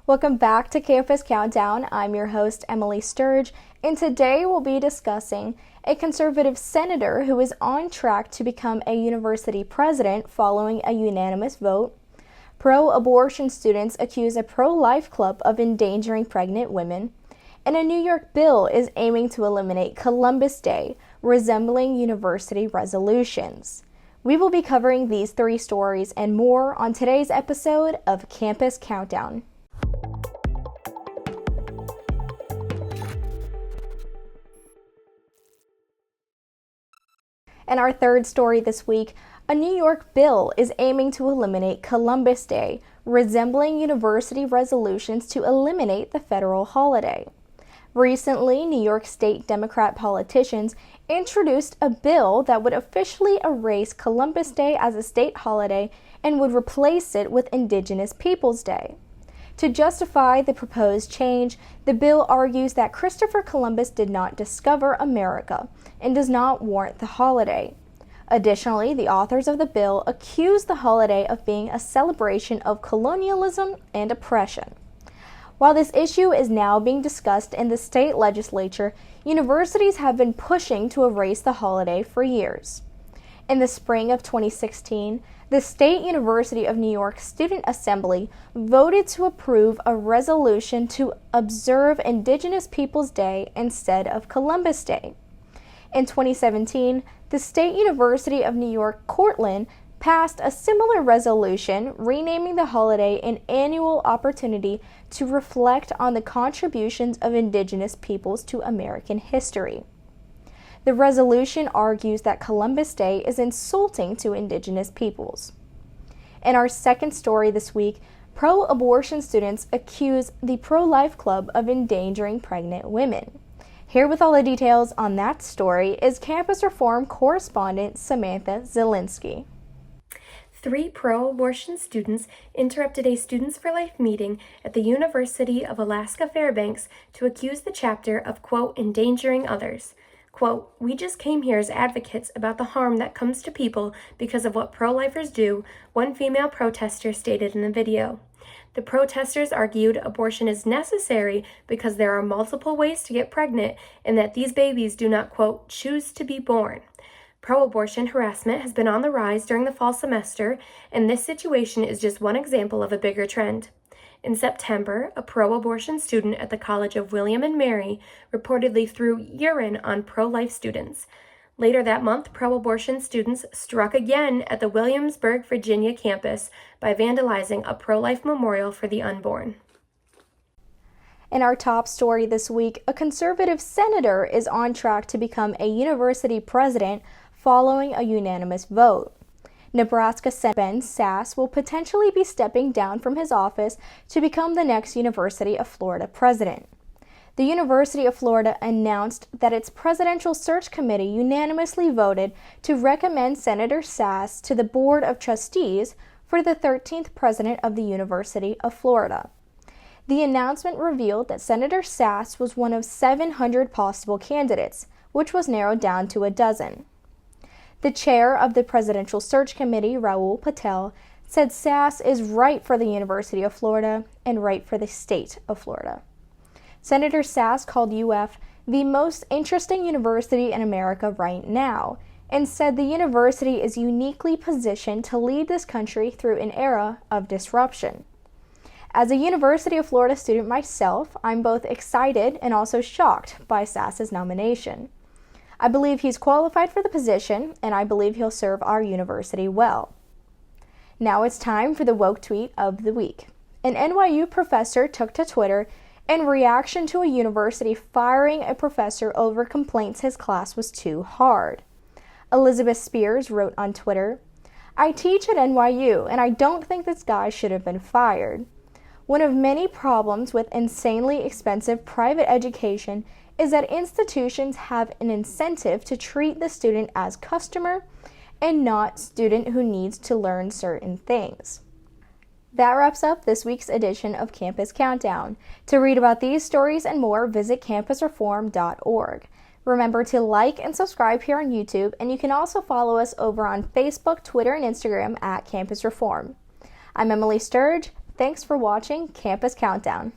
Welcome back to Campus Countdown. I'm your host, Emily Sturge, and today we'll be discussing a conservative senator who is on track to become a university president following a unanimous vote. Pro-abortion students accuse a pro-life club of endangering pregnant women. And a New York bill is aiming to eliminate Columbus Day, resembling university resolutions. We will be covering these three stories and more on today's episode of Campus Countdown. And our third story this week, a New York bill is aiming to eliminate Columbus Day, resembling university resolutions to eliminate the federal holiday. Recently, New York State Democrat politicians introduced a bill that would officially erase Columbus Day as a state holiday and would replace it with Indigenous Peoples Day. To justify the proposed change, the bill argues that Christopher Columbus did not discover America and does not warrant the holiday. Additionally, the authors of the bill accuse the holiday of being a celebration of colonialism and oppression. While this issue is now being discussed in the state legislature, universities have been pushing to erase the holiday for years. In the spring of 2016, the State University of New York Student Assembly voted to approve a resolution to observe Indigenous Peoples Day instead of Columbus Day. In 2017, the State University of New York Cortland passed a similar resolution renaming the holiday an annual opportunity to reflect on the contributions of Indigenous peoples to American history. The resolution argues that Columbus Day is insulting to Indigenous peoples. In our second story this week, pro-abortion students accuse the ProLife Club of endangering pregnant women. Here with all the details on that story is Campus Reform Correspondent Samantha Zielinski. 3 pro-abortion students interrupted a Students for Life meeting at the University of Alaska Fairbanks to accuse the chapter of, quote, endangering others. Quote, we just came here as advocates about the harm that comes to people because of what pro-lifers do, one female protester stated in the video. The protesters argued abortion is necessary because there are multiple ways to get pregnant and that these babies do not, quote, choose to be born. Pro-abortion harassment has been on the rise during the fall semester, and this situation is just one example of a bigger trend. In September, a pro-abortion student at the College of William and Mary reportedly threw urine on pro-life students. Later that month, pro-abortion students struck again at the Williamsburg, Virginia campus by vandalizing a pro-life memorial for the unborn. In our top story this week, a conservative senator is on track to become a university president following a unanimous vote. Nebraska Senator Ben Sasse will potentially be stepping down from his office to become the next University of Florida president. The University of Florida announced that its presidential search committee unanimously voted to recommend Senator Sasse to the Board of Trustees for the 13th president of the University of Florida. The announcement revealed that Senator Sasse was one of 700 possible candidates, which was narrowed down to a dozen. The chair of the Presidential Search Committee, Raul Patel, said Sasse is right for the University of Florida and right for the state of Florida. Senator Sasse called UF the most interesting university in America right now and said the university is uniquely positioned to lead this country through an era of disruption. As a University of Florida student myself, I'm both excited and also shocked by Sasse's nomination. I believe he's qualified for the position, and I believe he'll serve our university well. Now it's time for the woke tweet of the week. An NYU professor took to Twitter in reaction to a university firing a professor over complaints his class was too hard. Elizabeth Spears wrote on Twitter, I teach at NYU, and I don't think this guy should have been fired. One of many problems with insanely expensive private education is that institutions have an incentive to treat the student as customer and not student who needs to learn certain things. That wraps up this week's edition of Campus Countdown. To read about these stories and more, visit campusreform.org. Remember to like and subscribe here on YouTube, and you can also follow us over on Facebook, Twitter, and Instagram at Campus Reform. I'm Emily Sturge. Thanks for watching Campus Countdown.